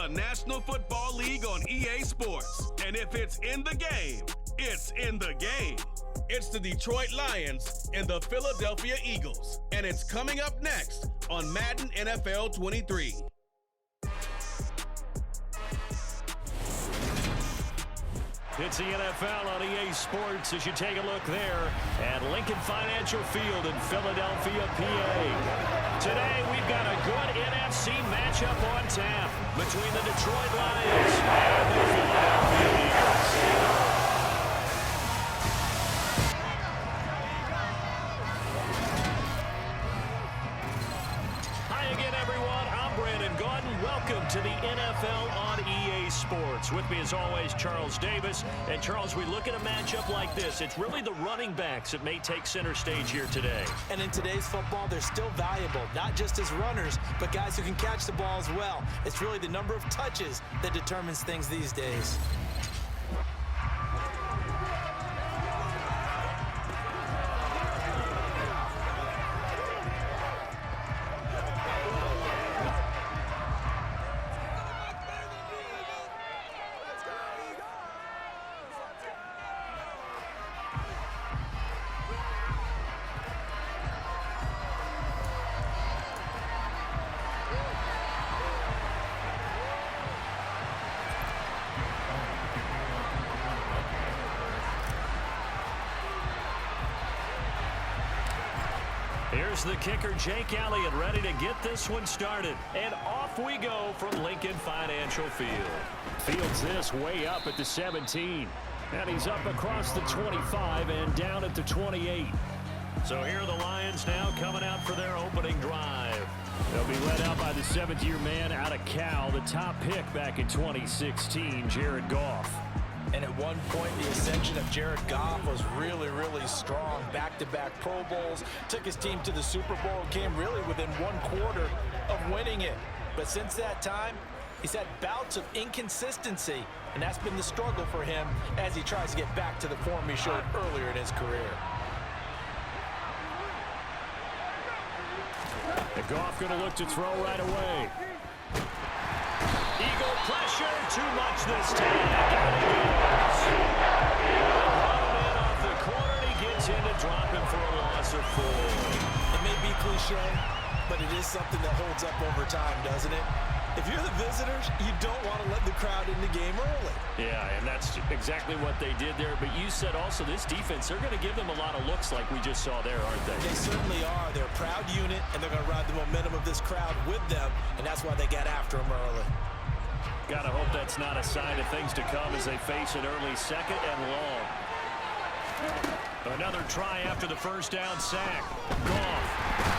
the National Football League on EA Sports. And if it's in the game, it's in the game. It's the Detroit Lions and the Philadelphia Eagles. And it's coming up next on Madden NFL 23. It's the NFL on EA Sports as you take a look there at Lincoln Financial Field in Philadelphia, PA. Today, we've got a good NFC matchup on tap between the Detroit Lions and the Philadelphia Eagles. Welcome to the NFL on EA Sports. With me, as always, Charles Davis. And, Charles, we look at a matchup like this. It's really the running backs that may take center stage here today. And in today's football, they're still valuable, not just as runners, but guys who can catch the ball as well. It's really the number of touches that determines things these days. Here's the kicker, Jake Elliott, ready to get this one started. And off we go from Lincoln Financial Field. Fields this way up at the 17. And he's up across the 25 and down at the 28. So here are the Lions now coming out for their opening drive. They'll be led out by the seventh-year man out of Cal, the top pick back in 2016, Jared Goff. And at one point, the ascension of Jared Goff was really, really strong. Back-to-back Pro Bowls, took his team to the Super Bowl, came really within one quarter of winning it. But since that time, he's had bouts of inconsistency, and that's been the struggle for him as he tries to get back to the form he showed earlier in his career. And Goff going to look to throw right away. Eagle pressure, too much this time. Down he goes. In off the corner, and he gets in to drop him for a loss of 4. It may be cliche, but it is something that holds up over time, doesn't it? If you're the visitors, you don't want to let the crowd in the game early. Yeah, and that's exactly what they did there. But you said also this defense, they're going to give them a lot of looks like we just saw there, aren't they? They certainly are. They're a proud unit, and they're going to ride the momentum of this crowd with them, and that's why they got after them early. Gotta hope that's not a sign of things to come as they face an early second and long. Another try after the first down sack. Goff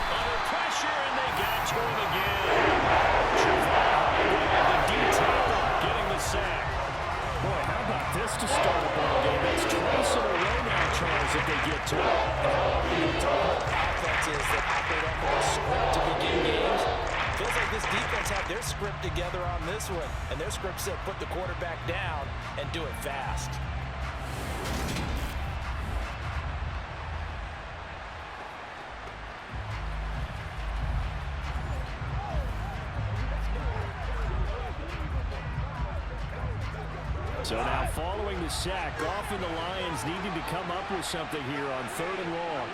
under pressure, and they got to him again. The D-tackle getting the sack. Boy, how about this to start a ball game? That's twice in a row now, Charles, if they get to it. Offenses that operate off of a script to begin games. Feels like this defense had their script together on this one, and their script said put the quarterback down and do it fast. So now following the sack, Goff and the Lions needing to come up with something here on 3rd and long.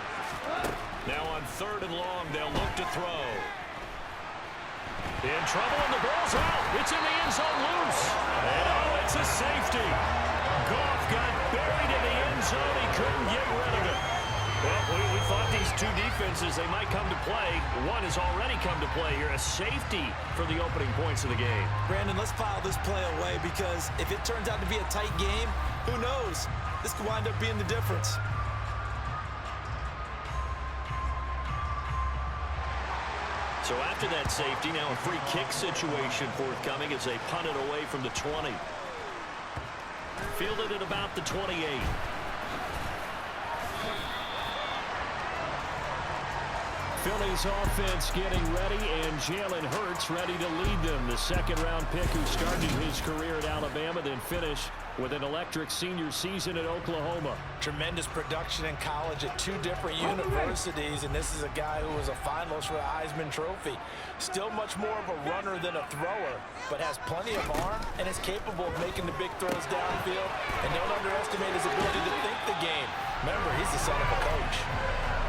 Now on 3rd and long, they'll look to throw. In trouble, and the ball's out. It's in the end zone loose. And oh, it's a safety. Goff got buried in the end zone. He couldn't get rid of it. Well, we thought these two defenses, they might come to play. One has already come to play here. A safety for the opening points of the game. Brandon, let's file this play away because if it turns out to be a tight game, who knows? This could wind up being the difference. So after that safety, now a free kick situation forthcoming as they punt it away from the 20. Fielded at about the 28. Philly's offense getting ready, and Jalen Hurts ready to lead them. The second-round pick who started his career at Alabama, then finished with an electric senior season at Oklahoma. Tremendous production in college at 2 different universities, and this is a guy who was a finalist for the Heisman Trophy. Still much more of a runner than a thrower, but has plenty of arm and is capable of making the big throws downfield. And don't underestimate his ability to think the game. Remember, he's the son of a coach.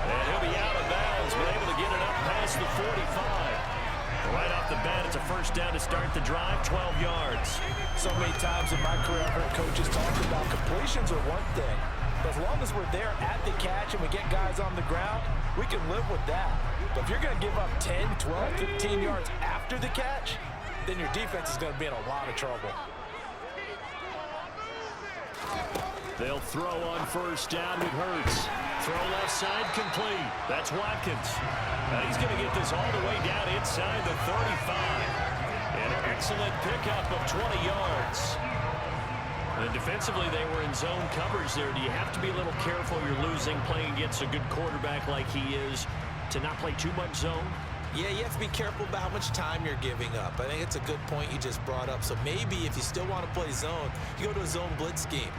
And he'll be out of bounds, but able to get it up past the 45. Right off the bat, it's a first down to start the drive, 12 yards. So many times in my career, I've heard coaches talk about completions are one thing. But as long as we're there at the catch and we get guys on the ground, we can live with that. But if you're going to give up 10, 12, 15 yards after the catch, then your defense is going to be in a lot of trouble. They'll throw on first down with Hurts. Throw left side complete. That's Watkins. He's going to get this all the way down inside the 35. An excellent pickup of 20 yards. And defensively, they were in zone coverage there. Do you have to be a little careful? You're losing, playing against a good quarterback like he is, to not play too much zone? Yeah, you have to be careful about how much time you're giving up. I think it's a good point you just brought up. So maybe if you still want to play zone, you go to a zone blitz scheme.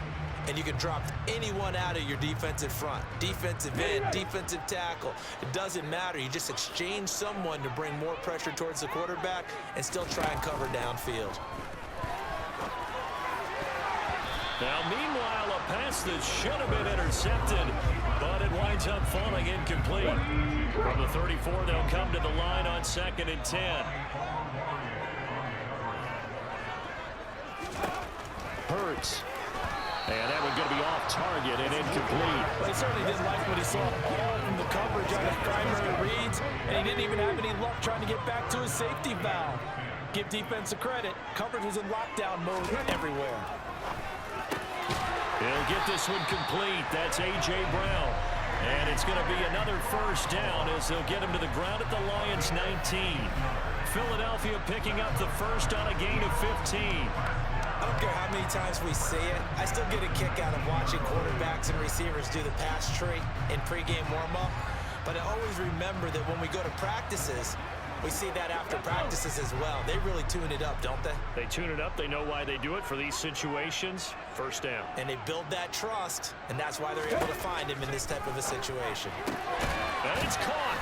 And you can drop anyone out of your defensive front. Defensive end, defensive tackle. It doesn't matter. You just exchange someone to bring more pressure towards the quarterback and still try and cover downfield. Now, meanwhile, a pass that should have been intercepted, but it winds up falling incomplete. From the 34, they'll come to the line on 2nd and 10. Hurts. And that one going to be off target and incomplete. But he certainly didn't like what he saw all from the coverage on his primary reads, and he didn't even have any luck trying to get back to his safety valve. Give defense a credit. Coverage was in lockdown mode everywhere. He'll get this one complete. That's A.J. Brown. And it's going to be another first down as they'll get him to the ground at the Lions' 19. Philadelphia picking up the first on a gain of 15. I don't care how many times we see it. I still get a kick out of watching quarterbacks and receivers do the pass tree in pregame warm-up. But I always remember that when we go to practices, we see that after practices as well. They really tune it up, don't they? They tune it up. They know why they do it for these situations. First down. And they build that trust, and that's why they're able to find him in this type of a situation. And it's caught.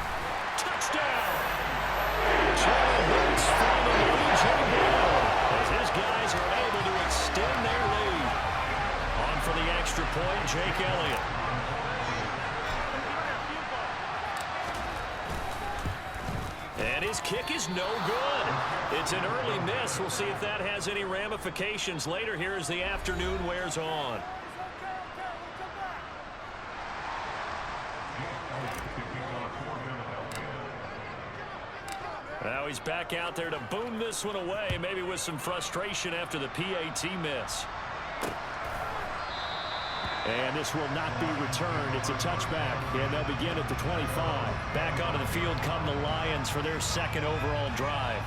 Touchdown. Jalen Hurts finding A.J. Brown as his guys are able to extend their lead. On for the extra point, Jake Elliott. And his kick is no good. It's an early miss. We'll see if that has any ramifications later here as the afternoon wears on. Now he's back out there to boom this one away, maybe with some frustration after the PAT miss. And this will not be returned. It's a touchback, and they'll begin at the 25. Back onto the field come the Lions for their second overall drive.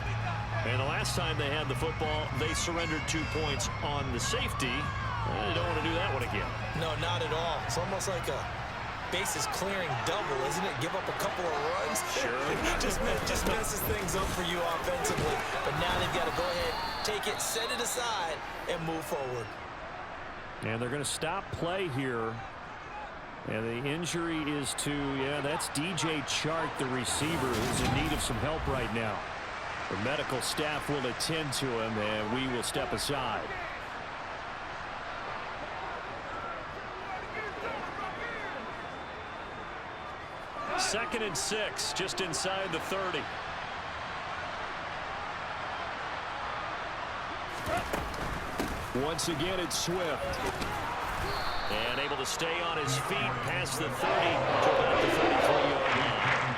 And the last time they had the football, they surrendered 2 points on the safety. They don't want to do that one again. No, not at all. It's almost like a bases clearing double, isn't it? Give up a couple of runs. Sure. just messes things up for you offensively. But now they've got to go ahead, take it, set it aside, and move forward. And they're going to stop play here. And the injury is to, that's DJ Chark, the receiver, who's in need of some help right now. The medical staff will attend to him, and we will step aside. Second and 6, just inside the 30. Once again, it's Swift. And able to stay on his feet past the 30 to about the 33-yard line.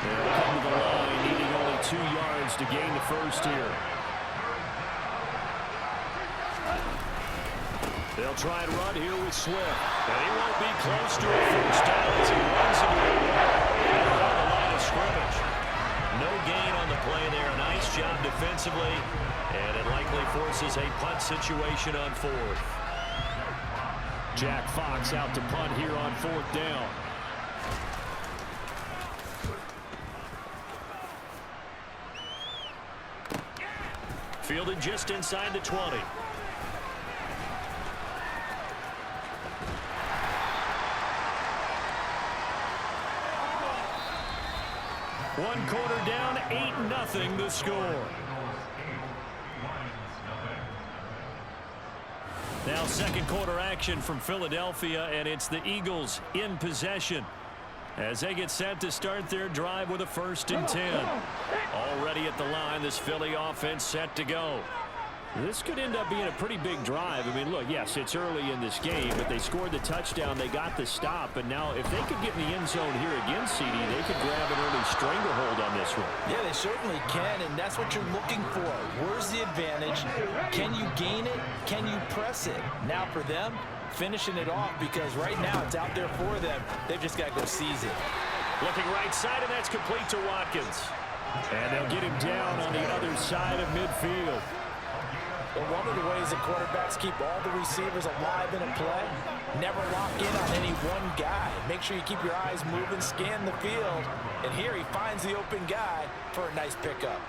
They'll come to the line, needing only 2 yards to gain the first here. They'll try and run here with Swift. And he won't be close to a first down as he runs into the wall on the line of scrimmage. No gain on the play there. A nice job defensively. And it likely forces a punt situation on 4th. Jack Fox out to punt here on 4th down. Fielded just inside the 20. One quarter down, 8-0 the score. Now second quarter action from Philadelphia, and it's the Eagles in possession as they get set to start their drive with a 1st and 10. Already at the line, this Philly offense set to go. This could end up being a pretty big drive. I mean, look, yes, it's early in this game, but they scored the touchdown. They got the stop. And now if they could get in the end zone here again, CD, they could grab an early stranglehold on this one. Yeah, they certainly can, and that's what you're looking for. Where's the advantage? Can you gain it? Can you press it? Now for them, finishing it off, because right now it's out there for them. They've just got to go seize it. Looking right side, and that's complete to Watkins. And they'll get him down on the other side of midfield. Well, one of the ways the quarterbacks keep all the receivers alive in a play, never lock in on any one guy. Make sure you keep your eyes moving, scan the field, and here he finds the open guy for a nice pickup.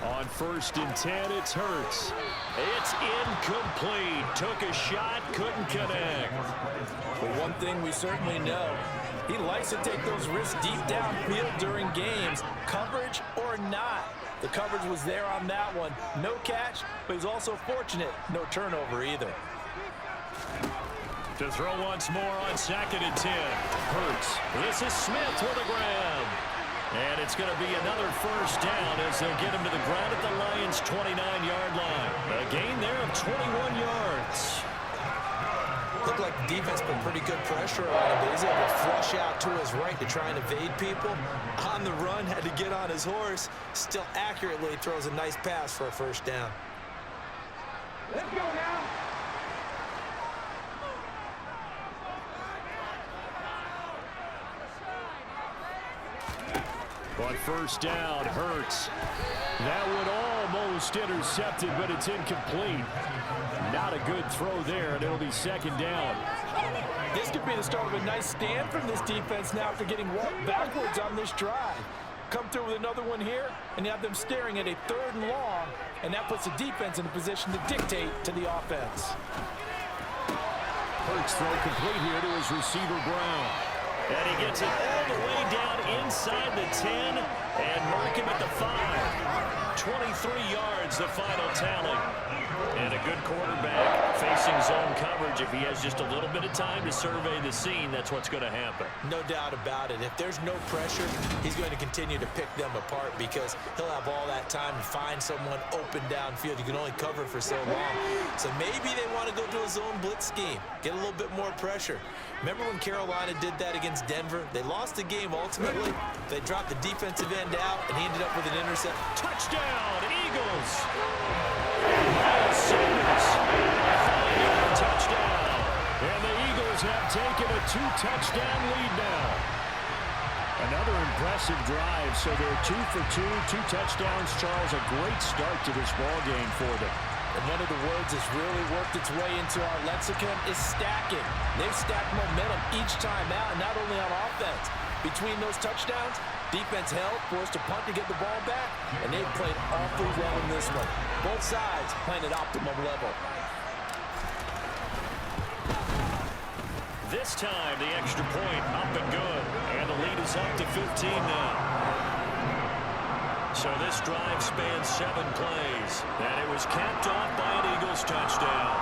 On 1st and 10, it's Hurts. It's incomplete. Took a shot, couldn't connect. But one thing we certainly know, he likes to take those risks deep downfield during games, coverage or not. The coverage was there on that one. No catch, but he's also fortunate. No turnover either. To throw once more on 2nd and 10. Hurts. This is Smith with a grab. And it's going to be another 1st down as they'll get him to the ground at the Lions' 29-yard line. A gain there of 21 yards. Looked like the defense put pretty good pressure on him, but he's able to flush out to his right to try and evade people. On the run, had to get on his horse. Still accurately throws a nice pass for a 1st down. Let's go now. On 1st down, Hurts. That one almost intercepted, but it's incomplete. Not a good throw there, and it'll be 2nd down. This could be the start of a nice stand from this defense now after getting walked backwards on this drive. Come through with another one here, and you have them staring at a 3rd and long, and that puts the defense in a position to dictate to the offense. Hurts throw complete here to his receiver, Brown. And he gets it all the way down inside the 10 and mark him at the 5. 23 yards, the final tally. And a good quarterback facing zone coverage. If he has just a little bit of time to survey the scene, that's what's going to happen. No doubt about it. If there's no pressure, he's going to continue to pick them apart because he'll have all that time to find someone open downfield. You can only cover for so long. So maybe they want to go to a zone blitz scheme, get a little bit more pressure. Remember when Carolina did that against Denver? They lost the game ultimately. They dropped the defensive end out, and he ended up with an intercept. Touchdown, Eagles! Miles Sanders, touchdown. And the Eagles have taken a 2-touchdown lead now. Another impressive drive, so they're 2 for 2, 2 touchdowns. Charles, a great start to this ball game for them. And one of the words that's really worked its way into our lexicon is stacking. They've stacked momentum each time out, and not only on offense. Between those touchdowns, defense held, forced to punt to get the ball back, and they've played awfully well in this one. Both sides playing at optimum level. This time, the extra point up and good, and the lead is up to 15 now. So this drive spans 7 plays, and it was capped off by an Eagles touchdown.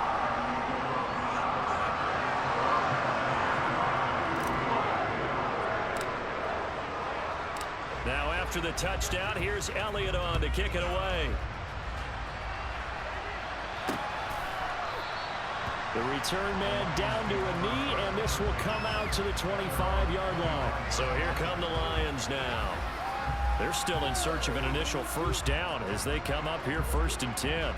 Now after the touchdown, here's Elliott on to kick it away. The return man down to a knee, and this will come out to the 25-yard line. So here come the Lions now. They're still in search of an initial 1st down as they come up here 1st and 10.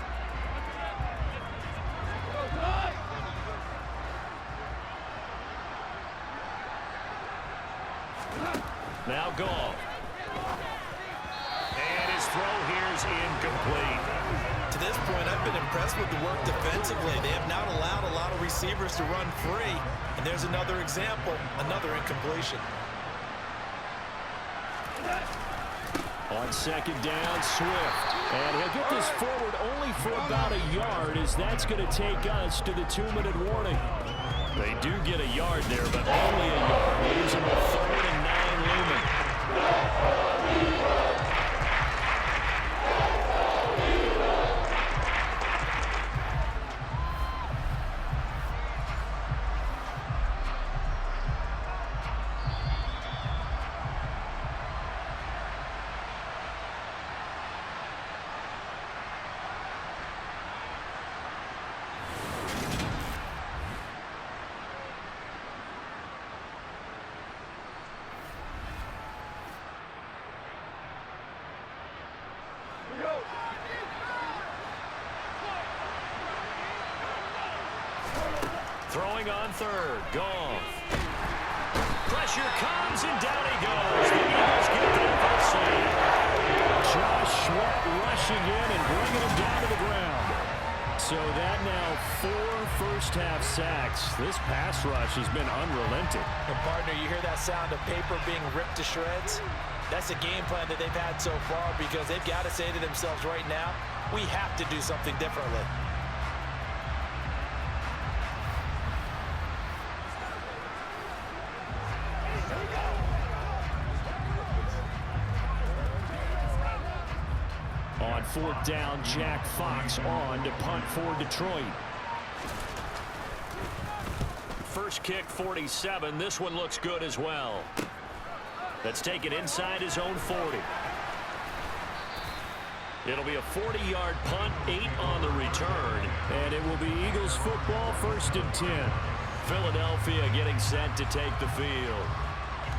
Now Goff. And his throw here is incomplete. To this point, I've been impressed with the work defensively. They have not allowed a lot of receivers to run free. And there's another example, another incompletion. On second down, Swift. And he'll get this forward only for about a yard, as that's going to take us to the 2-minute warning. They do get a yard there, but only a yard. Leaves them a 3rd and 9 looming. Throwing on 3rd, Goff. Pressure comes, and down he goes. The Eagles get that first save. Josh Sweat rushing in and bringing him down to the ground. So that now 4 first-half sacks. This pass rush has been unrelenting. And partner, you hear that sound of paper being ripped to shreds? That's the game plan that they've had so far, because they've got to say to themselves right now, we have to do something differently. On 4th down, Jack Fox on to punt for Detroit. First kick, 47. This one looks good as well. Let's take it inside his own 40. It'll be a 40-yard punt, 8 on the return. And it will be Eagles football, 1st and 10. Philadelphia getting set to take the field.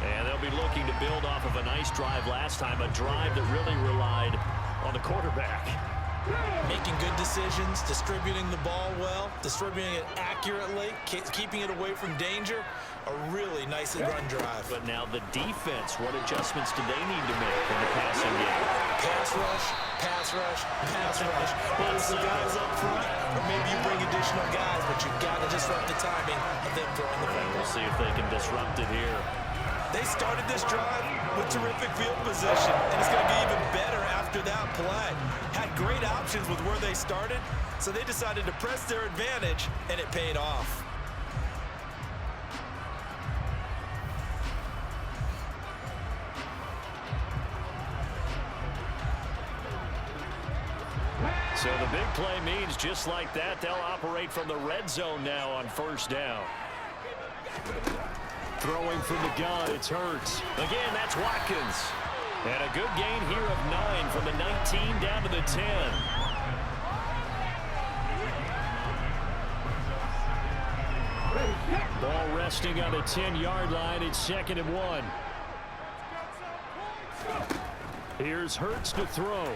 And they'll be looking to build off of a nice drive last time, a drive that really relied on the quarterback. Making good decisions, distributing the ball well, distributing it accurately, keeping it away from danger. A really nice run drive. But now the defense, what adjustments do they need to make in the passing game? Pass rush, pass rush, pass rush. Lots of guys up front, or maybe you bring additional guys, but you've got to disrupt the timing of them throwing the football. We'll see if they can disrupt it here. They started this drive with terrific field position, and it's going to get even better after that play. Had great options with where they started, so they decided to press their advantage, and it paid off. So the big play means just like that, they'll operate from the red zone now on 1st down. Throwing from the gun, it's Hurts. Again, that's Watkins. And a good gain here of 9 from the 19 down to the 10. Ball resting on the 10-yard line. It's 2nd and 1. Here's Hurts to throw.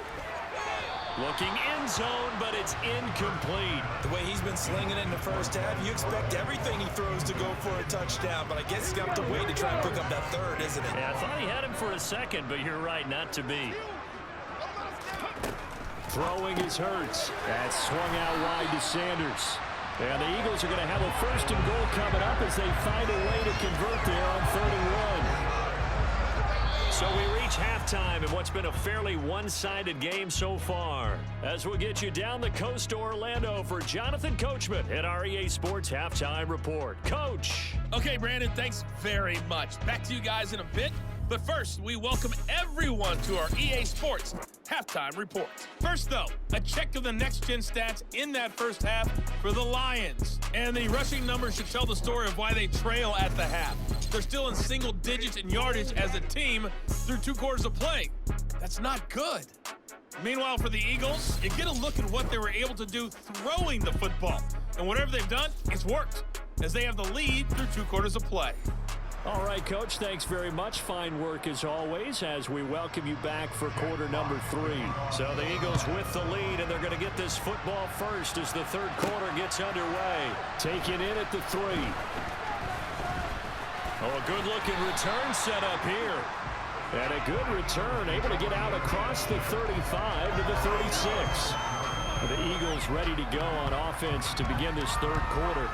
Looking end zone, but it's incomplete. The way he's been slinging it in the first half, you expect everything he throws to go for a touchdown, but I guess he's got to wait to try and pick up that 3rd, isn't it? Yeah, I thought he had him for a second, but you're right, not to be. Throwing is Hurts. That's swung out wide to Sanders. And the Eagles are going to have a 1st and goal coming up as they find a way to convert there on 3rd and 1. So we reach halftime in what's been a fairly one-sided game so far. As we'll get you down the coast to Orlando for Jonathan Coachman at our EA Sports Halftime Report. Coach. Okay, Brandon, thanks very much. Back to you guys in a bit. But first, we welcome everyone to our EA Sports Halftime Report. First, though, a check of the next-gen stats in that first half for the Lions. And the rushing numbers should tell the story of why they trail at the half. They're still in single digits in yardage as a team through 2 quarters of play. That's not good. Meanwhile, for the Eagles, you get a look at what they were able to do throwing the football. And whatever they've done, it's worked, as they have the lead through 2 quarters of play. All right, Coach, thanks very much. Fine work as always as we welcome you back for quarter number 3. So the Eagles with the lead, and they're going to get this football first as the 3rd quarter gets underway. Taken in at the 3. Oh, a good-looking return set up here. And a good return, able to get out across the 35 to the 36. The Eagles ready to go on offense to begin this 3rd quarter.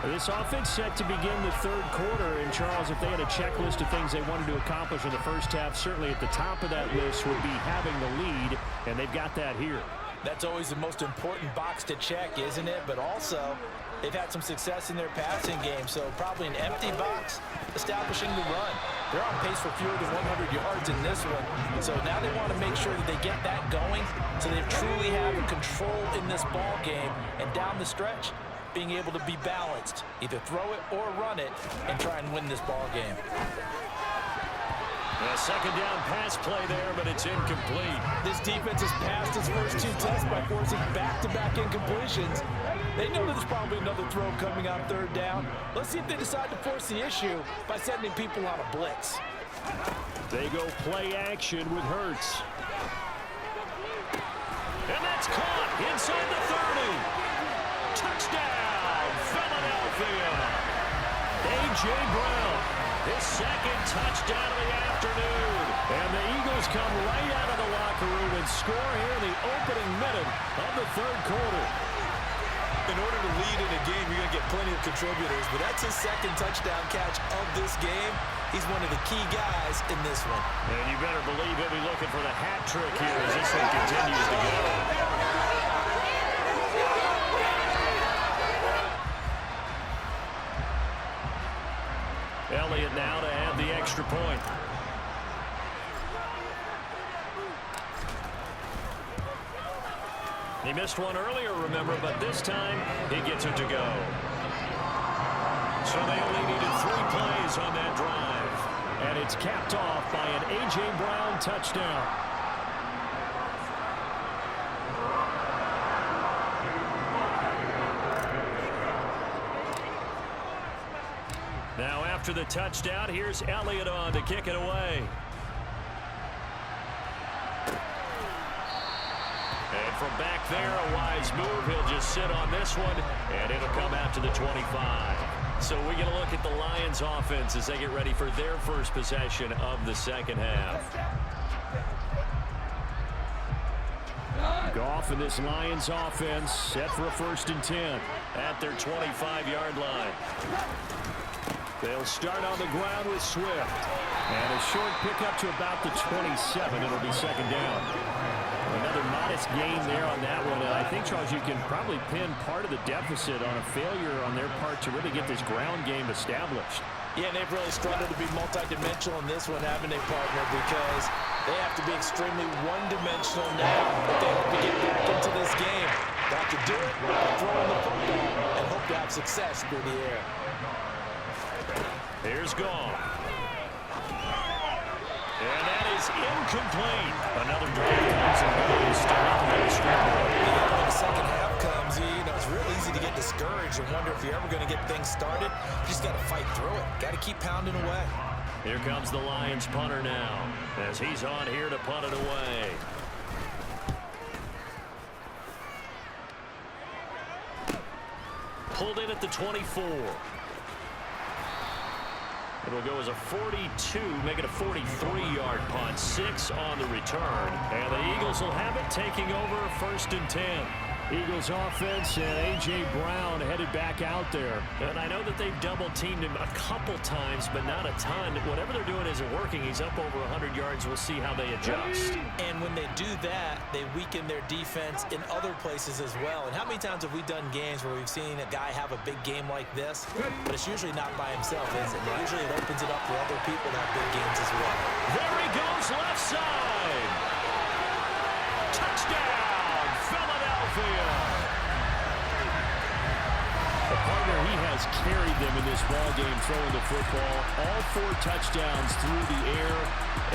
This offense set to begin the third quarter. And, Charles, if they had a checklist of things they wanted to accomplish in the first half, certainly at the top of that list would be having the lead, and they've got that here. That's always the most important box to check, isn't it? But also, they've had some success in their passing game, so probably an empty box establishing the run. They're on pace for fewer than 100 yards in this one, so now they want to make sure that they get that going so they truly have control in this ball game, and down the stretch, being able to be balanced, either throw it or run it, and try and win this ball game. A second down pass play there, but it's incomplete. This defense has passed its first two tests by forcing back-to-back incompletions. They know there's probably another throw coming on third down. Let's see if they decide to force the issue by sending people on a blitz. They go play action with Hurts. And that's caught inside the 30. Touchdown, Philadelphia. A.J. Brown, his second touchdown of the afternoon. And the Eagles come right out of the locker room and score here in the opening minute of the third quarter. In order to lead in a game, you're going to get plenty of contributors, but that's his second touchdown catch of this game. He's one of the key guys in this one. And you better believe he'll be looking for the hat trick here as this one continues to go. Elliott now to add the extra point. He missed one earlier, remember, but this time he gets it to go. So they only needed 3 plays on that drive. And it's capped off by an A.J. Brown touchdown. Now after the touchdown, here's Elliott on to kick it away. And from back there, a wise move. He'll just sit on this one, and it'll come out to the 25. So we get a look at the Lions offense as they get ready for their first possession of the second half. Goff and this Lions offense set for a 1st and 10 at their 25-yard line. They'll start on the ground with Swift. And a short pickup to about the 27. It'll be second down. Another modest gain there on that one. And I think, Charles, you can probably pin part of the deficit on a failure on their part to really get this ground game established. Yeah, and they've really struggled to be multidimensional in this one, haven't they, partner? Because they have to be extremely one-dimensional now. But they have to get back into this game. Got to do it, throw in the football, and hope to have success through the air. Here's Goff. And that is incomplete. Another drive comes and goes. When the second half comes, it's real easy to get discouraged and wonder if you're ever going to get things started. You just got to fight through it. Got to keep pounding away. Here comes the Lions punter now as he's on here to punt it away. Pulled in at the 24. It'll go as a 42, make it a 43-yard punt. 6 on the return. And the Eagles will have it, taking over 1st and 10. Eagles offense and A.J. Brown headed back out there. And I know that they've double-teamed him a couple times, but not a ton. Whatever they're doing isn't working. He's up over 100 yards. We'll see how they adjust. And when they do that, they weaken their defense in other places as well. And how many times have we done games where we've seen a guy have a big game like this, but it's usually not by himself, is it? Usually it opens it up for other people to have big games as well. There he goes, left side. Touchdown, Philadelphia. The partner, he has carried them in this ball game, throwing the football. All 4 touchdowns through the air,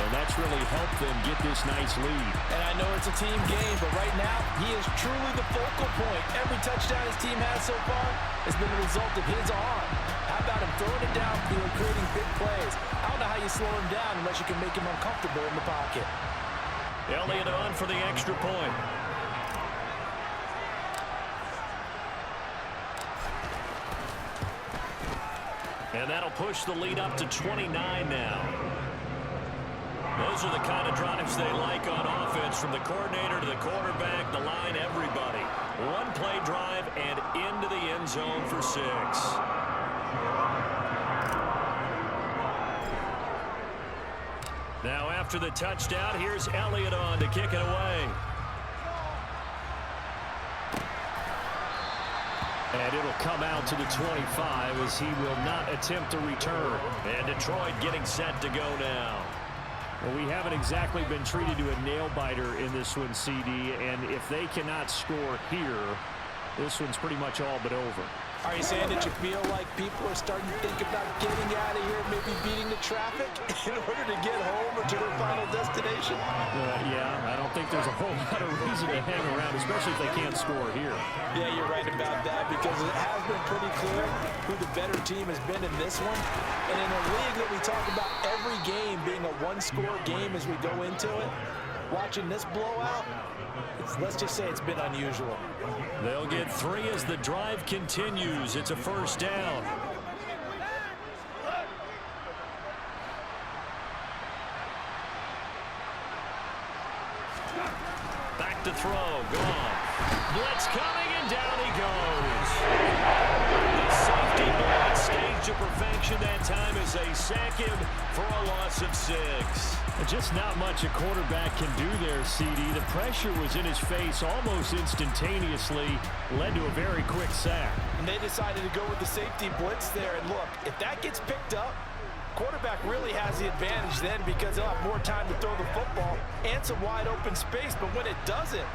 and that's really helped them get this nice lead. And I know it's a team game, but right now, he is truly the focal point. Every touchdown his team has so far has been a result of his arm. How about him throwing it downfield, creating big plays? I don't know how you slow him down unless you can make him uncomfortable in the pocket. Elliott on for the extra point. And that'll push the lead up to 29 now. Those are the kind of drives they like on offense, from the coordinator to the quarterback, the line, everybody. 1 play drive and into the end zone for 6. Now after the touchdown, here's Elliott on to kick it away. And it'll come out to the 25 as he will not attempt to return. And Detroit getting set to go now. Well, we haven't exactly been treated to a nail-biter in this one, CD. And if they cannot score here, this one's pretty much all but over. Are you saying that you feel like people are starting to think about getting out of here, maybe beating the traffic in order to get home or to their final destination? Yeah, I don't think there's a whole lot of reason to hang around, especially if they can't score here. Yeah, you're right about that because it has been pretty clear who the better team has been in this one. And in a league that we talk about every game being a one-score game as we go into it, watching this blowout, let's just say it's been unusual. They'll get 3 as the drive continues. It's a first down. Back to throw. Gone. Blitz coming, and down he goes. The safety blitz staged to perfection that time as they sack him for a loss of 6. Just not much a quarterback can do there, CD. The pressure was in his face almost instantaneously, led to a very quick sack. And they decided to go with the safety blitz there. And look, if that gets picked up, quarterback really has the advantage then because he'll have more time to throw the football and some wide open space. But when it doesn't,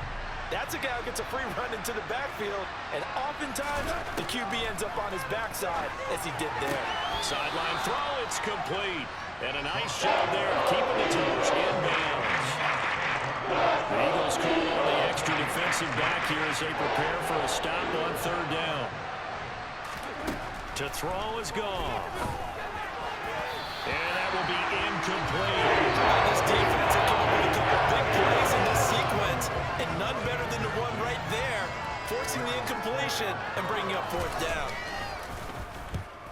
that's a guy who gets a free run into the backfield. And oftentimes, the QB ends up on his backside as he did there. Sideline throw, it's complete. And a nice job there of keeping the toes in bounds. The Eagles call on the extra defensive back here as they prepare for a stop on 3rd down. To throw is gone. And that will be incomplete. This defense has come up with a couple big plays in this sequence, and none better than the one right there, forcing the incompletion and bringing up 4th down.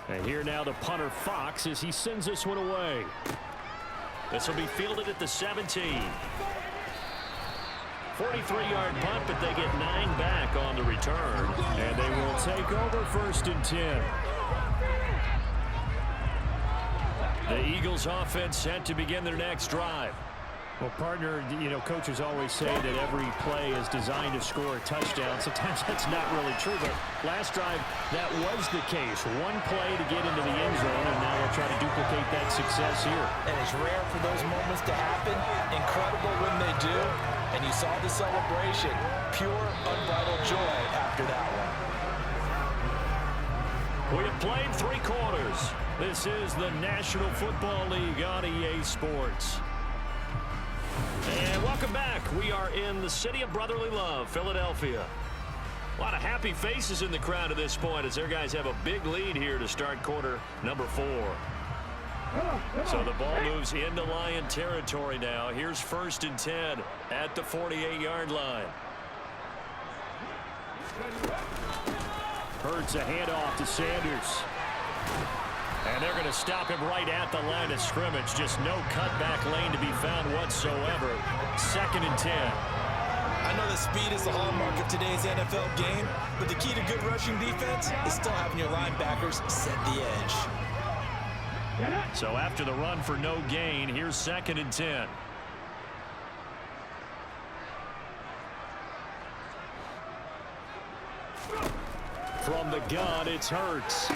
And here now the punter Fox as he sends this one away. This will be fielded at the 17. 43-yard punt, but they get 9 back on the return. And they will take over 1st and 10. The Eagles offense set to begin their next drive. Well, partner, you know, coaches always say that every play is designed to score a touchdown. Sometimes that's not really true, but last drive, that was the case. One play to get into the end zone, and now they'll try to duplicate that success here. And it's rare for those moments to happen. Incredible when they do. And you saw the celebration. Pure, unbridled joy after that one. We have played 3 quarters. This is the National Football League on EA Sports. And welcome back. We are in the city of brotherly love, Philadelphia. A lot of happy faces in the crowd at this point as their guys have a big lead here to start quarter number 4. So the ball moves into Lion territory now. Here's 1st and 10 at the 48-yard line. Hurts a handoff to Sanders. And they're going to stop him right at the line of scrimmage. Just no cutback lane to be found whatsoever. 2nd and 10. I know that speed is the hallmark of today's NFL game, but the key to good rushing defense is still having your linebackers set the edge. So after the run for no gain, here's 2nd and 10. From the gun, it's Hurts.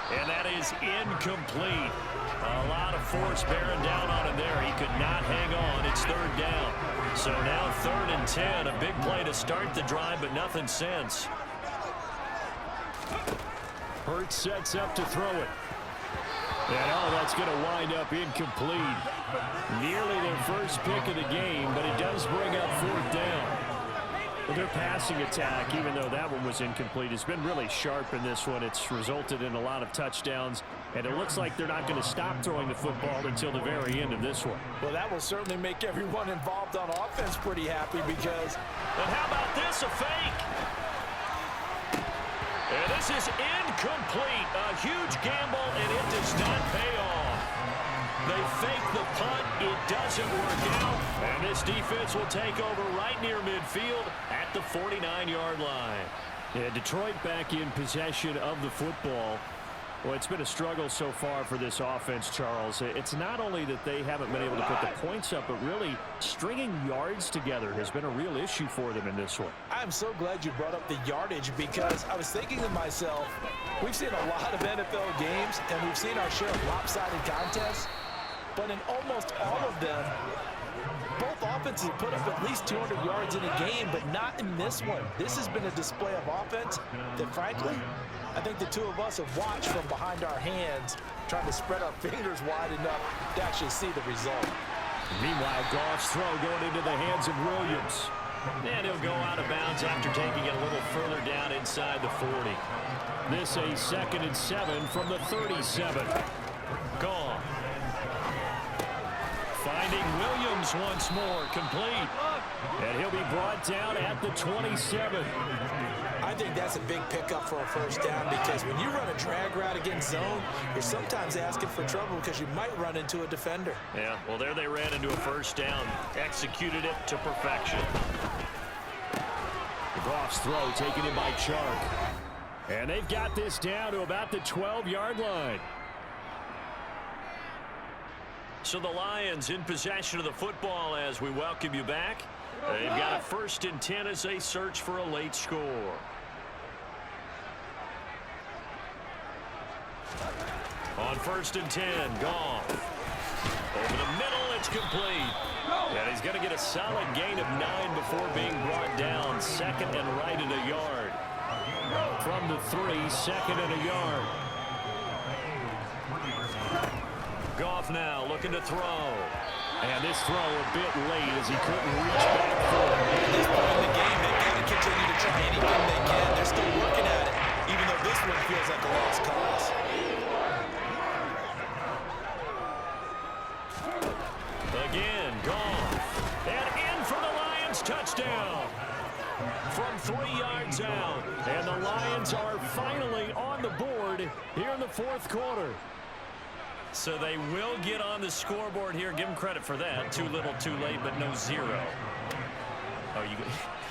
And that is incomplete. A lot of force bearing down on him there. He could not hang on. It's 3rd down. So now 3rd and 10. A big play to start the drive, but nothing since. Hurts sets up to throw it. And that's going to wind up incomplete. Nearly their first pick of the game, but it does bring up 4th down. Well, their passing attack, even though that one was incomplete, has been really sharp in this one. It's resulted in a lot of touchdowns, and it looks like they're not going to stop throwing the football until the very end of this one. Well, that will certainly make everyone involved on offense pretty happy because... And how about this, a fake? And this is incomplete. A huge gamble, and it does not pay off. They fake the punt. It doesn't work out. And this defense will take over right near midfield at the 49-yard line. Yeah, Detroit back in possession of the football. Well, it's been a struggle so far for this offense, Charles. It's not only that they haven't been able to put the points up, but really stringing yards together has been a real issue for them in this one. I'm so glad you brought up the yardage because I was thinking to myself, we've seen a lot of NFL games and we've seen our share of lopsided contests, but in almost all of them, both offenses put up at least 200 yards in a game, but not in this one. This has been a display of offense that, frankly, I think the two of us have watched from behind our hands, trying to spread our fingers wide enough to actually see the result. Meanwhile, Goff's throw going into the hands of Williams. And he'll go out of bounds after taking it a little further down inside the 40. This a 2nd and 7 from the 37. Goff. Finding Williams once more, complete. And he'll be brought down at the 27. I think that's a big pickup for a first down because when you run a drag route against zone, you're sometimes asking for trouble because you might run into a defender. Yeah, well, there they ran into a first down. Executed it to perfection. Goff's throw taken in by Chark. And they've got this down to about the 12-yard line. So the Lions in possession of the football as we welcome you back. They've got a 1st and 10 as they search for a late score. On 1st and 10, Goff. Over the middle, it's complete. And he's going to get a solid gain of 9 before being brought down. 2nd and right at a yard. From the 3, 2nd and a yard. Goff now looking to throw. And this throw a bit late as he couldn't reach back for it. At this point in the game, they've got to continue to try anything they can. They're still working at it, even though this one feels like a lost cause. Again, Goff. And in for the Lions touchdown. From 3 yards out. And the Lions are finally on the board here in the 4th quarter. So they will get on the scoreboard here. Give them credit for that. Too little, too late, but no 0. Oh,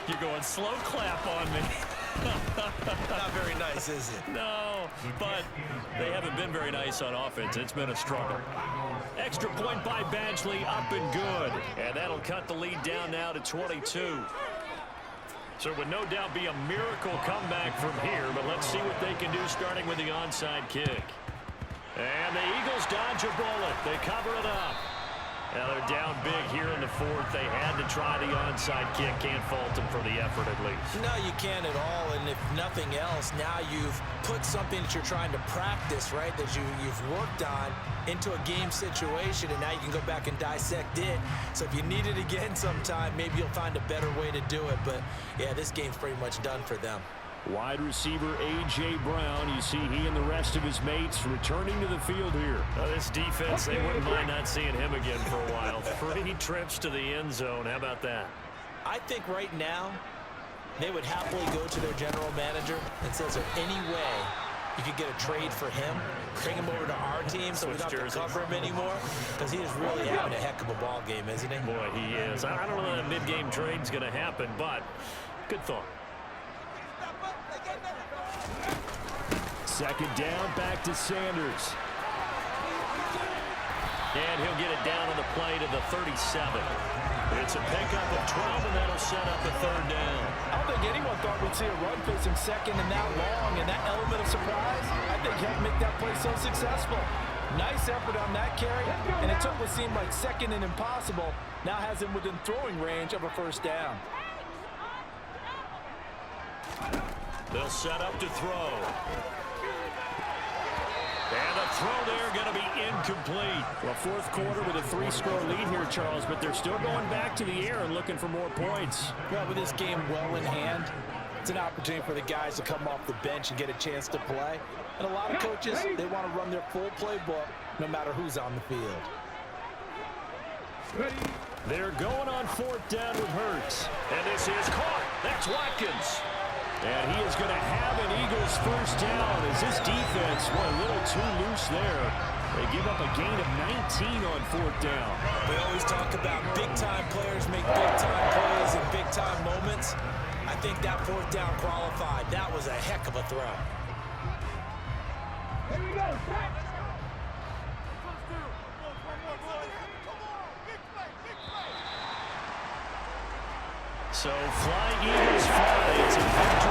you're going slow clap on me. Not very nice, is it? No, but they haven't been very nice on offense. It's been a struggle. Extra point by Badgley, up and good. And that'll cut the lead down now to 22. So it would no doubt be a miracle comeback from here, but let's see what they can do starting with the onside kick. And the Eagles dodge a bullet. They cover it up. Now they're down big here in the 4th. They had to try the onside kick. Can't fault them for the effort at least. No, you can't at all. And if nothing else, now you've put something that you're trying to practice, right, that you've worked on into a game situation, and now you can go back and dissect it. So if you need it again sometime, maybe you'll find a better way to do it. But, yeah, this game's pretty much done for them. Wide receiver A.J. Brown, you see he and the rest of his mates returning to the field here. Now this defense, they wouldn't mind not seeing him again for a while. 3 trips to the end zone. How about that? I think right now they would happily go to their general manager and say, is there any way you could get a trade for him, bring him over to our team so we don't have to cover him anymore? Because he is really having a heck of a ball game, isn't he? Boy, he is. I don't know that mid-game trade's going to happen, but good thought. 2nd down, back to Sanders. And he'll get it down on the play to the 37. It's a pickup of 12, and that'll set up a 3rd down. I don't think anyone thought we'd see a run pace him 2nd and that long, and that element of surprise, I think helped make that play so successful. Nice effort on that carry, and it took what seemed like 2nd and impossible, now has him within throwing range of a 1st down. They'll set up to throw. And the throw there going to be incomplete. Well, 4th quarter with a 3-score lead here, Charles, but they're still going back to the air and looking for more points. Well, with this game well in hand, it's an opportunity for the guys to come off the bench and get a chance to play. And a lot of coaches, they want to run their full playbook no matter who's on the field. They're going on 4th down with Hurts. And this is caught. That's Watkins. And he is going to have an Eagles 1st down as this defense went a little too loose there. They give up a gain of 19 on 4th down. We always talk about big-time players make big-time plays in big-time moments. I think that 4th down qualified. That was a heck of a throw. Here we go. Sack. So Flying Eagles fly. It's a victory